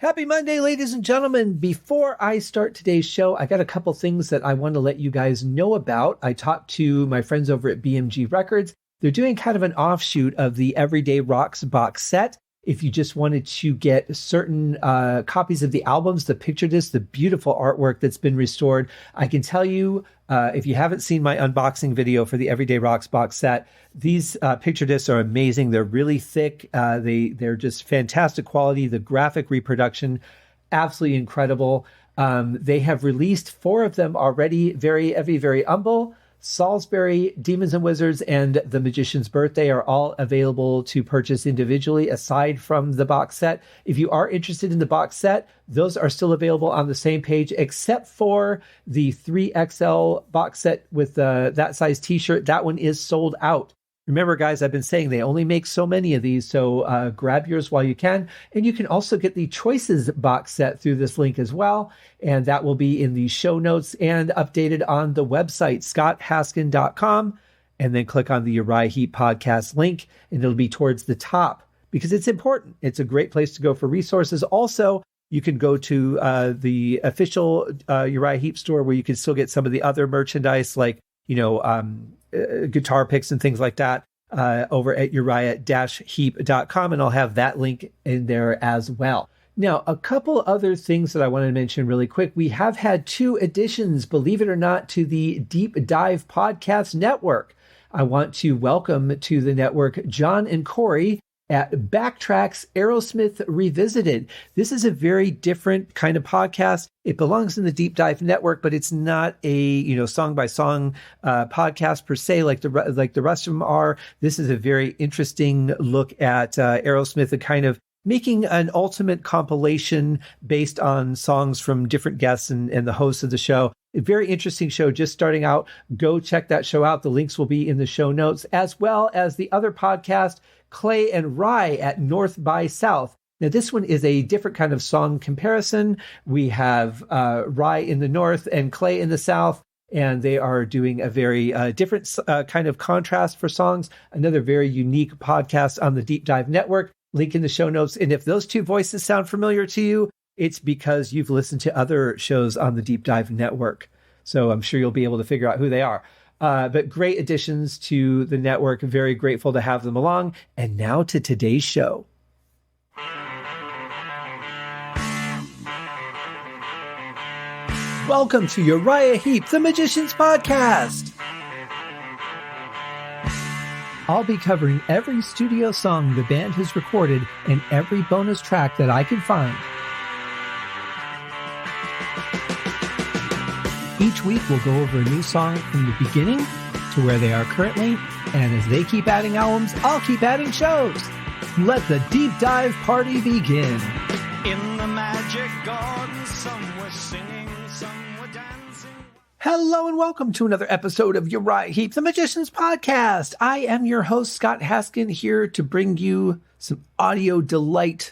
Happy Monday, ladies and gentlemen. Before I start today's show, I got a couple things that I want to let you guys know about. I talked to my friends over at BMG Records. They're doing kind of an offshoot of the Everyday Rocks box set. If you just wanted to get certain copies of the albums, the picture disc, the beautiful artwork that's been restored, I can tell you, if you haven't seen my unboxing video for the Everyday Rocks box set, these picture discs are amazing. They're really thick. They're just fantastic quality. The graphic reproduction, absolutely incredible. They have released 4 of them already. Very Heavy, Very Humble, Salisbury, Demons and Wizards, and The Magician's Birthday are all available to purchase individually aside from the box set. If you are interested in the box set, those are still available on the same page, except for the 3XL box set with that size t-shirt. That one is sold out. Remember, guys, I've been saying they only make so many of these, so grab yours while you can. And you can also get the Choices box set through this link as well, and that will be in the show notes and updated on the website, scotthaskin.com, and then click on the Uriah Heep podcast link, and it'll be towards the top, because it's important. It's a great place to go for resources. Also, you can go to the official Uriah Heep store, where you can still get some of the other merchandise, like, guitar picks and things like that over at uriah-heep.com, and I'll have that link in there as well. Now, a couple other things that I want to mention really quick. We have had 2 additions, believe it or not, to the Deep Dive Podcast Network. I want to welcome to the network John and Corey at Backtracks Aerosmith Revisited. This is a very different kind of podcast. It belongs in the Deep Dive Network, but it's not a song by song podcast per se, like the rest of them are. This is a very interesting look at Aerosmith and kind of making an ultimate compilation based on songs from different guests and the hosts of the show. A very interesting show, just starting out. Go check that show out. The links will be in the show notes, as well as the other podcast, Clay and Rye at North by South. Now, this one is a different kind of song comparison. We have Rye in the north and Clay in the south, and they are doing a very different kind of contrast for songs. Another very unique podcast on the Deep Dive Network. Link in the show notes. And if those 2 voices sound familiar to you, it's because you've listened to other shows on the Deep Dive Network. So I'm sure you'll be able to figure out who they are. But great additions to the network. Very grateful to have them along. And now to today's show. Welcome to Uriah Heep, the Magician's Podcast. I'll be covering every studio song the band has recorded and every bonus track that I can find. Each week, we'll go over a new song from the beginning to where they are currently, and as they keep adding albums, I'll keep adding shows. Let the deep dive party begin. In the magic garden, some were singing, some were dancing. Hello and welcome to another episode of Uriah Heep, the Magician's Podcast. I am your host, Scott Haskin, here to bring you some audio delight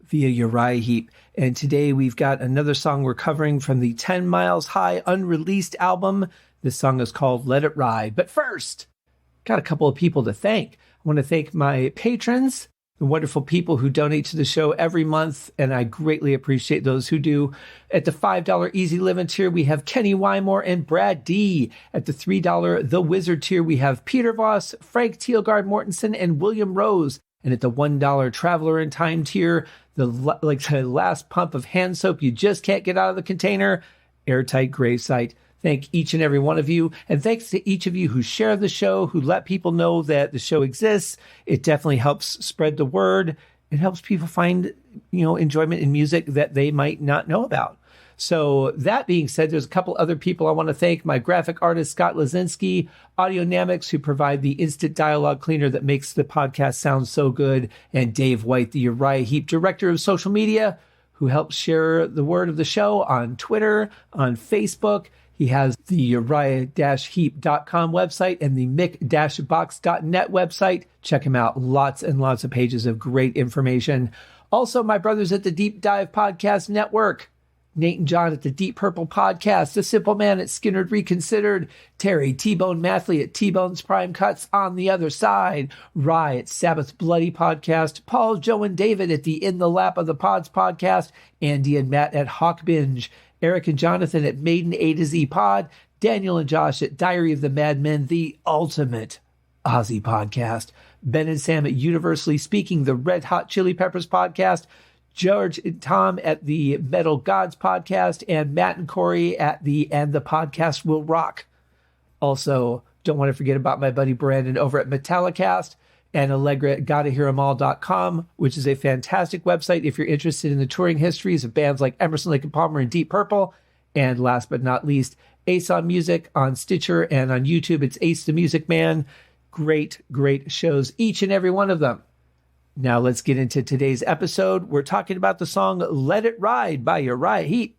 via Uriah Heep. And today we've got another song we're covering from the 10 Miles High Unreleased album. This song is called Let It Ride. But first, got a couple of people to thank. I want to thank my patrons, the wonderful people who donate to the show every month, and I greatly appreciate those who do. At the $5 Easy Living tier, we have Kenny Wymore and Brad D. At the $3 The Wizard tier, we have Peter Voss, Frank Teelgard Mortensen, and William Rose. And at the $1 Traveler in Time tier, the last pump of hand soap you just can't get out of the container, Airtight Gravesite. Thank each and every one of you. And thanks to each of you who share the show, who let people know that the show exists. It definitely helps spread the word. It helps people find, enjoyment in music that they might not know about. So that being said, there's a couple other people I want to thank. My graphic artist, Scott Lazinski, Audionamics, who provide the instant dialogue cleaner that makes the podcast sound so good, and Dave White, the Uriah Heep director of social media, who helps share the word of the show on Twitter, on Facebook. He has the Uriah-Heep.com website and the Mick-Box.net website. Check him out. Lots and lots of pages of great information. Also, my brothers at the Deep Dive Podcast Network, Nate and John at the Deep Purple Podcast, The Simple Man at Skinnerd Reconsidered, Terry T-Bone Mathley at T-Bone's Prime Cuts on the Other Side, Rye at Sabbath Bloody Podcast, Paul, Joe, and David at the In the Lap of the Pods Podcast, Andy and Matt at Hawk Binge, Eric and Jonathan at Maiden A to Z Pod, Daniel and Josh at Diary of the Madmen, the ultimate Aussie podcast, Ben and Sam at Universally Speaking, the Red Hot Chili Peppers Podcast, George and Tom at the Metal Gods Podcast, and Matt and Corey at the And the Podcast Will Rock. Also, don't want to forget about my buddy Brandon over at Metallicast and Allegra at GottaHear'Em.com, which is a fantastic website if you're interested in the touring histories of bands like Emerson, Lake and Palmer, and Deep Purple. And last but not least, Ace on Music on Stitcher and on YouTube. It's Ace the Music Man. Great, great shows, each and every one of them. Now let's get into today's episode. We're talking about the song Let It Ride by Uriah Heep.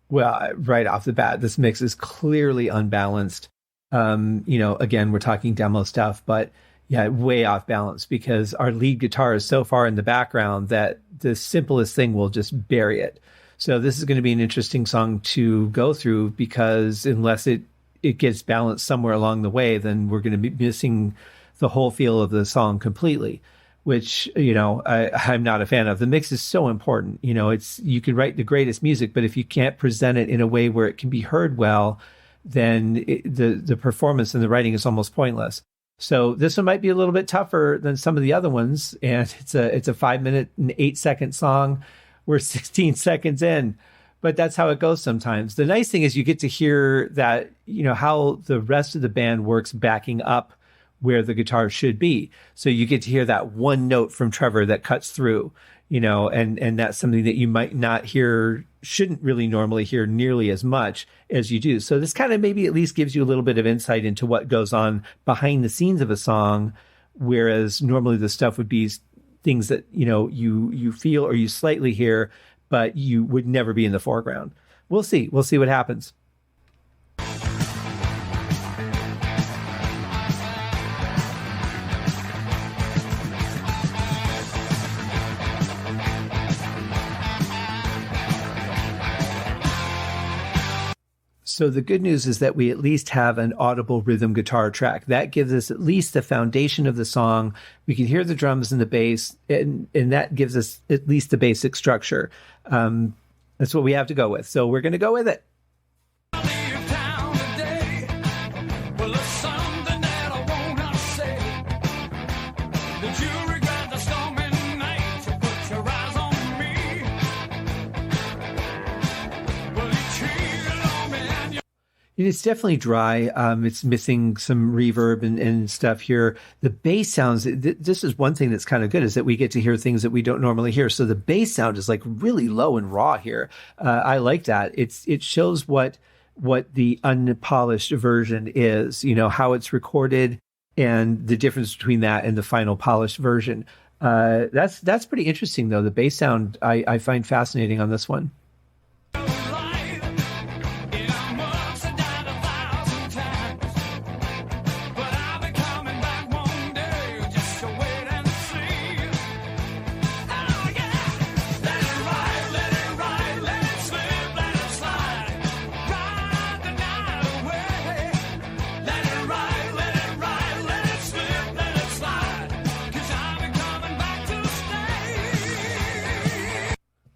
Well, right off the bat, this mix is clearly unbalanced. Again, we're talking demo stuff, but yeah, way off balance because our lead guitar is so far in the background that the simplest thing will just bury it. So this is going to be an interesting song to go through because unless it gets balanced somewhere along the way, then we're going to be missing the whole feel of the song completely, which, I'm not a fan of. The mix is so important. You can write the greatest music, but if you can't present it in a way where it can be heard well, then the performance and the writing is almost pointless. So this one might be a little bit tougher than some of the other ones. And it's a 5 minute and 8 second song. We're 16 seconds in, but that's how it goes sometimes. The nice thing is you get to hear that, how the rest of the band works backing up where the guitar should be. So you get to hear that one note from Trevor that cuts through, and that's something that you might not hear, shouldn't really normally hear nearly as much as you do. So this kind of maybe at least gives you a little bit of insight into what goes on behind the scenes of a song, whereas normally the stuff would be things that, you feel or you slightly hear, but you would never be in the foreground. We'll see. We'll see what happens. So the good news is that we at least have an audible rhythm guitar track. That gives us at least the foundation of the song. We can hear the drums and the bass, and that gives us at least the basic structure. That's what we have to go with. So we're going to go with it. It's definitely dry. It's missing some reverb and stuff here. The bass sounds, this is one thing that's kind of good, is that we get to hear things that we don't normally hear. So the bass sound is like really low and raw here. I like that. It shows what the unpolished version is, how it's recorded and the difference between that and the final polished version. That's pretty interesting though. The bass sound I find fascinating on this one.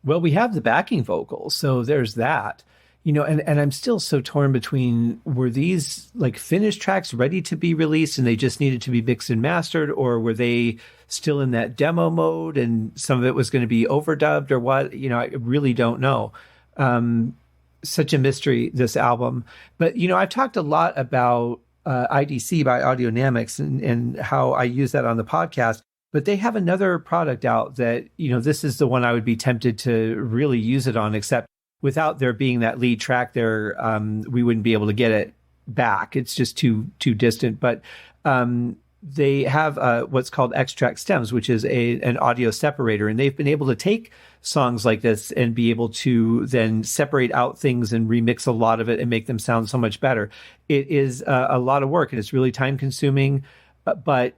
Well, we have the backing vocals, so there's that, and I'm still so torn between, were these like finished tracks ready to be released and they just needed to be mixed and mastered, or were they still in that demo mode and some of it was going to be overdubbed or what? I really don't know. Such a mystery, this album. But, I've talked a lot about IDC by Audionamics and how I use that on the podcast. But they have another product out that, this is the one I would be tempted to really use it on, except without there being that lead track there, we wouldn't be able to get it back. It's just too distant. But they have what's called extract stems, which is an audio separator. And they've been able to take songs like this and be able to then separate out things and remix a lot of it and make them sound so much better. It is a lot of work, and it's really time consuming, but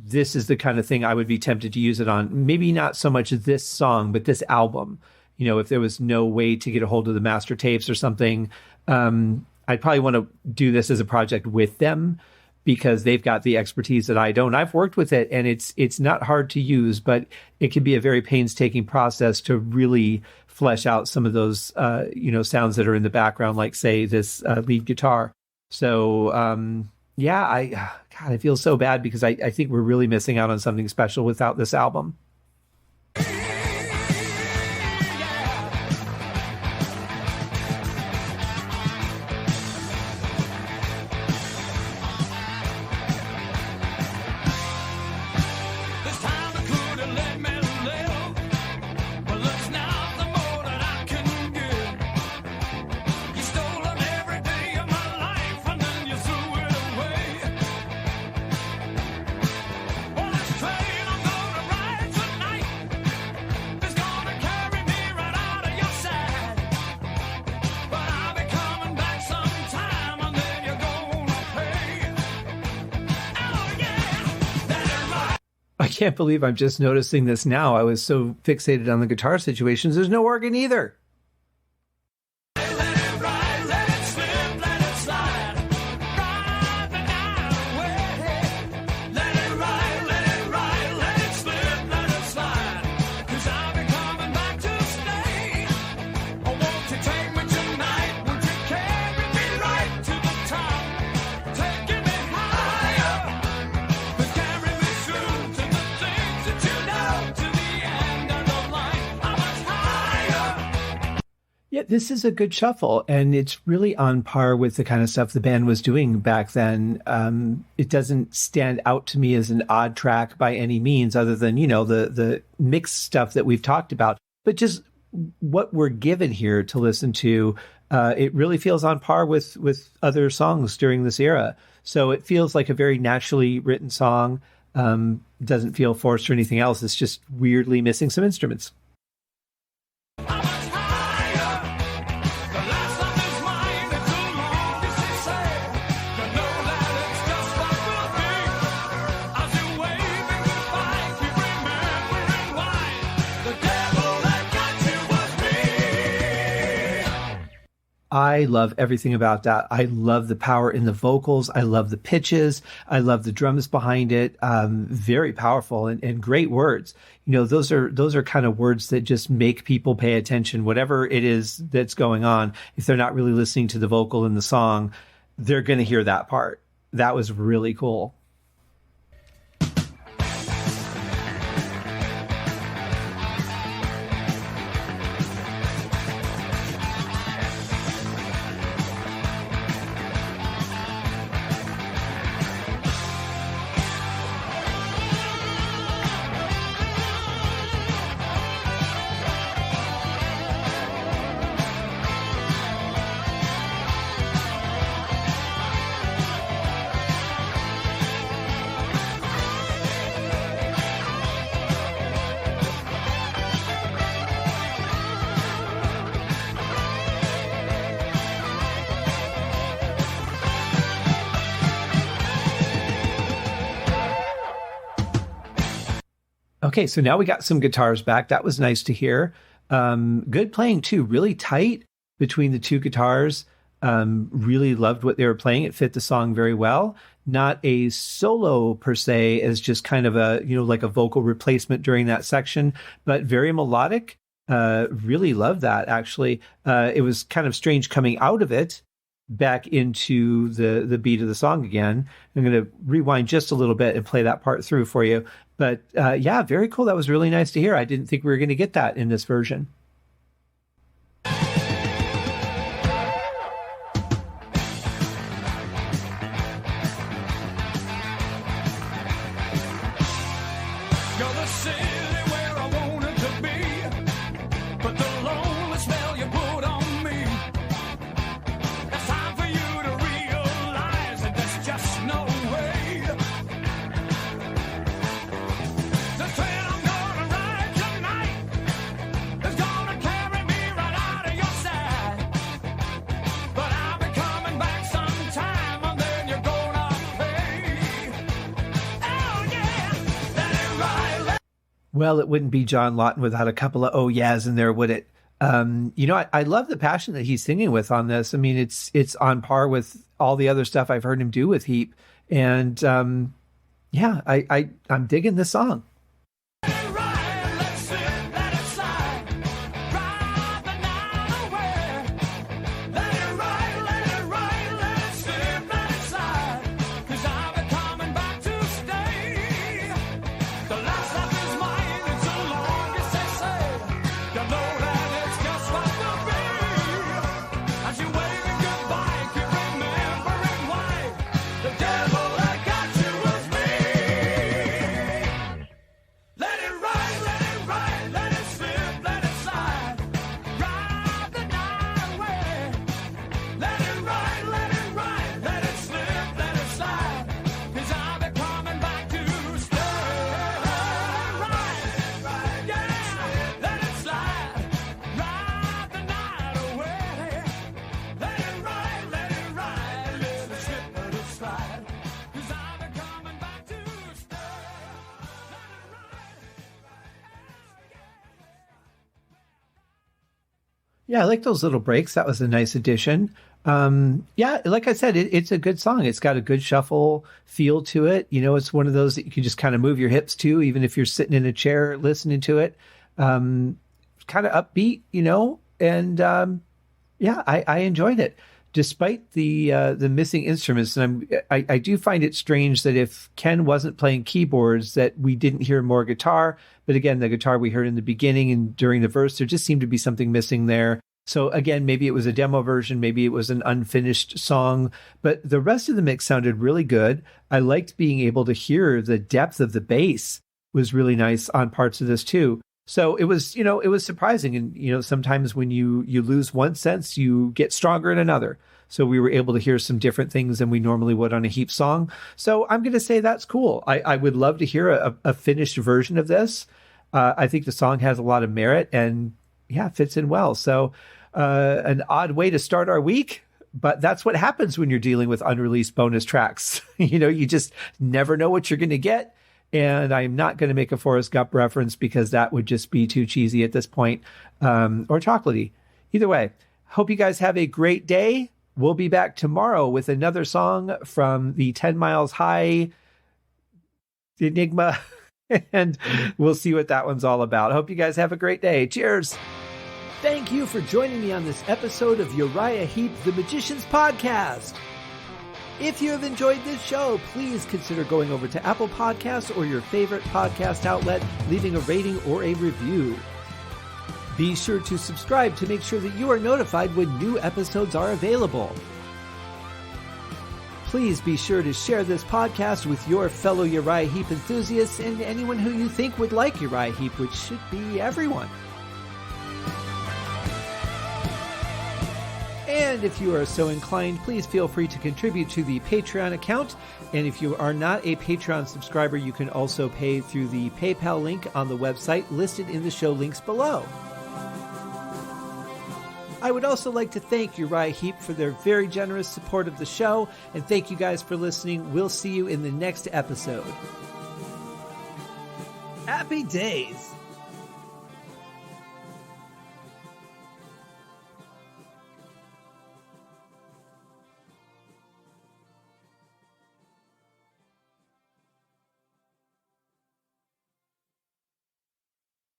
this is the kind of thing I would be tempted to use it on. Maybe not so much this song, but this album. If there was no way to get a hold of the master tapes or something, I'd probably want to do this as a project with them, because they've got the expertise that I don't. I've worked with it, and it's not hard to use, but it can be a very painstaking process to really flesh out some of those, sounds that are in the background, like, say, this lead guitar. So, I feel so bad, because I think we're really missing out on something special without this album. I can't believe I'm just noticing this now. I was so fixated on the guitar situations. There's no organ either. Yeah, this is a good shuffle, and it's really on par with the kind of stuff the band was doing back then. It doesn't stand out to me as an odd track by any means, other than, the mixed stuff that we've talked about. But just what we're given here to listen to, it really feels on par with other songs during this era. So it feels like a very naturally written song. Doesn't feel forced or anything else. It's just weirdly missing some instruments. I love everything about that. I love the power in the vocals. I love the pitches. I love the drums behind it. Very powerful and great words. Those are kind of words that just make people pay attention, whatever it is that's going on. If they're not really listening to the vocal in the song, they're going to hear that part. That was really cool. Okay, so now we got some guitars back. That was nice to hear. Good playing too, really tight between the two guitars. Really loved what they were playing. It fit the song very well. Not a solo per se, as just kind of a, like a vocal replacement during that section, but very melodic. Really loved that, actually. It was kind of strange coming out of it back into the beat of the song again. I'm going to rewind just a little bit and play that part through for you. But very cool. That was really nice to hear. I didn't think we were going to get that in this version. Well, it wouldn't be John Lawton without a couple of oh yeahs in there, would it? I love the passion that he's singing with on this. I mean, it's on par with all the other stuff I've heard him do with Heep. And I'm digging this song. Yeah, I like those little breaks. That was a nice addition. Like I said, it's a good song. It's got a good shuffle feel to it. It's one of those that you can just kind of move your hips to, even if you're sitting in a chair listening to it. Kind of upbeat, and I enjoyed it. Despite the missing instruments, and I do find it strange that if Ken wasn't playing keyboards, that we didn't hear more guitar. But again, the guitar we heard in the beginning and during the verse, there just seemed to be something missing there. So again, maybe it was a demo version, maybe it was an unfinished song, but the rest of the mix sounded really good. I liked being able to hear the depth of the bass was really nice on parts of this too. So it was surprising. And, sometimes when you lose one sense, you get stronger in another. So we were able to hear some different things than we normally would on a Heep song. So I'm going to say that's cool. I would love to hear a finished version of this. I think the song has a lot of merit and fits in well. So an odd way to start our week, but that's what happens when you're dealing with unreleased bonus tracks. You just never know what you're going to get. And I'm not going to make a Forrest Gump reference because that would just be too cheesy at this point, or chocolatey. Either way, hope you guys have a great day. We'll be back tomorrow with another song from the 10 Miles High Enigma, and we'll see what that one's all about. Hope you guys have a great day. Cheers. Thank you for joining me on this episode of Uriah Heep, the Magician's Podcast. If you have enjoyed this show, please consider going over to Apple Podcasts or your favorite podcast outlet, leaving a rating or a review. Be sure to subscribe to make sure that you are notified when new episodes are available. Please be sure to share this podcast with your fellow Uriah Heep enthusiasts and anyone who you think would like Uriah Heep, which should be everyone. And if you are so inclined, please feel free to contribute to the Patreon account. And if you are not a Patreon subscriber, you can also pay through the PayPal link on the website listed in the show links below. I would also like to thank Uriah Heep for their very generous support of the show, and thank you guys for listening. We'll see you in the next episode. Happy days!